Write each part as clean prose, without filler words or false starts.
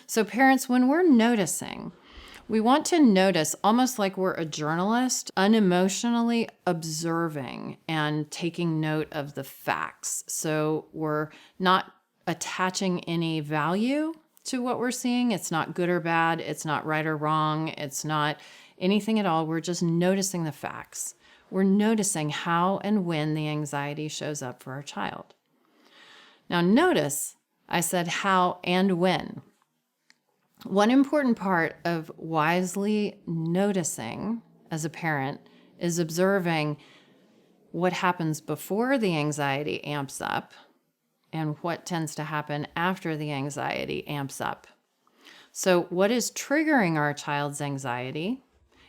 So parents, when we're noticing, we want to notice almost like we're a journalist, unemotionally observing and taking note of the facts. So we're not attaching any value to what we're seeing. It's not good or bad. It's not right or wrong. It's not anything at all. We're just noticing the facts. We're noticing how and when the anxiety shows up for our child. Now notice I said how and when. One important part of wisely noticing as a parent is observing what happens before the anxiety amps up and what tends to happen after the anxiety amps up. So what is triggering our child's anxiety?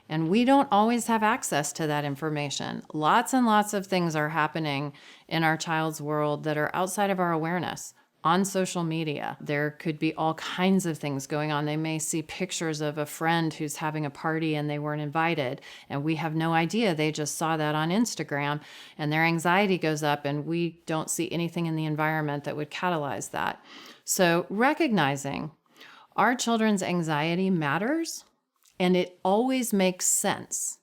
And we don't always have access to that information. Lots and lots of things are happening in our child's world that are outside of our awareness. On social media, there could be all kinds of things going on. They may see pictures of a friend who's having a party and they weren't invited, and we have no idea. They just saw that on Instagram, and their anxiety goes up, and we don't see anything in the environment that would catalyze that. So recognizing our children's anxiety matters, and it always makes sense,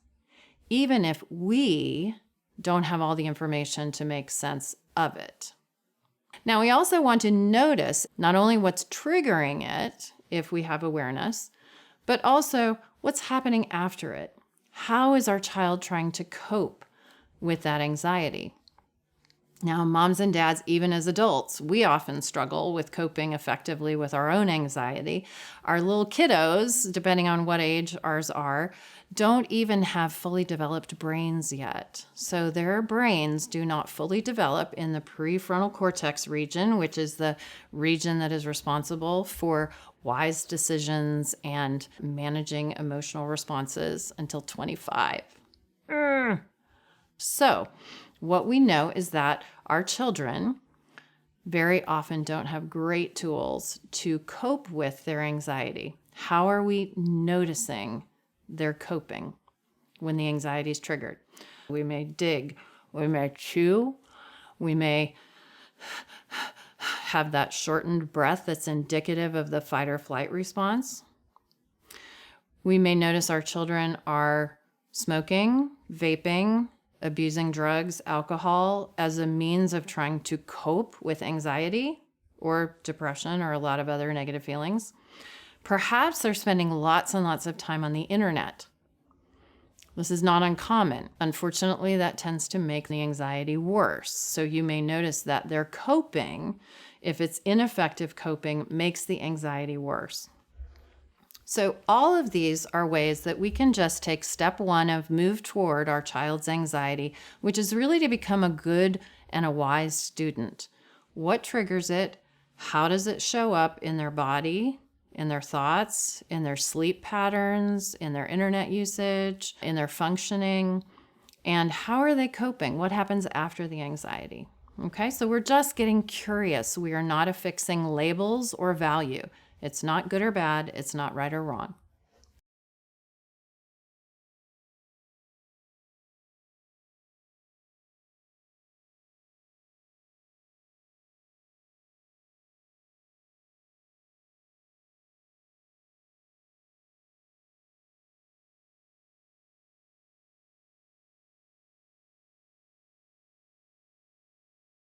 even if we don't have all the information to make sense of it. Now, we also want to notice not only what's triggering it, if we have awareness, but also what's happening after it. How is our child trying to cope with that anxiety? Now, moms and dads, even as adults, we often struggle with coping effectively with our own anxiety. Our little kiddos, depending on what age ours are, don't even have fully developed brains yet. So their brains do not fully develop in the prefrontal cortex region, which is the region that is responsible for wise decisions and managing emotional responses until 25. So what we know is that our children very often don't have great tools to cope with their anxiety. How are we noticing their coping when the anxiety is triggered? We may dig, we may chew, we may have that shortened breath that's indicative of the fight or flight response. We may notice our children are smoking, vaping, abusing drugs, alcohol as a means of trying to cope with anxiety or depression or a lot of other negative feelings. Perhaps they're spending lots and lots of time on the internet. This is not uncommon. Unfortunately, that tends to make the anxiety worse. So you may notice that their coping, if it's ineffective coping, makes the anxiety worse. So all of these are ways that we can just take step one of move toward our child's anxiety, which is really to become a good and a wise student. What triggers it? How does it show up in their body, in their thoughts, in their sleep patterns, in their internet usage, in their functioning? And how are they coping? What happens after the anxiety? Okay, so we're just getting curious. We are not affixing labels or value. It's not good or bad. It's not right or wrong.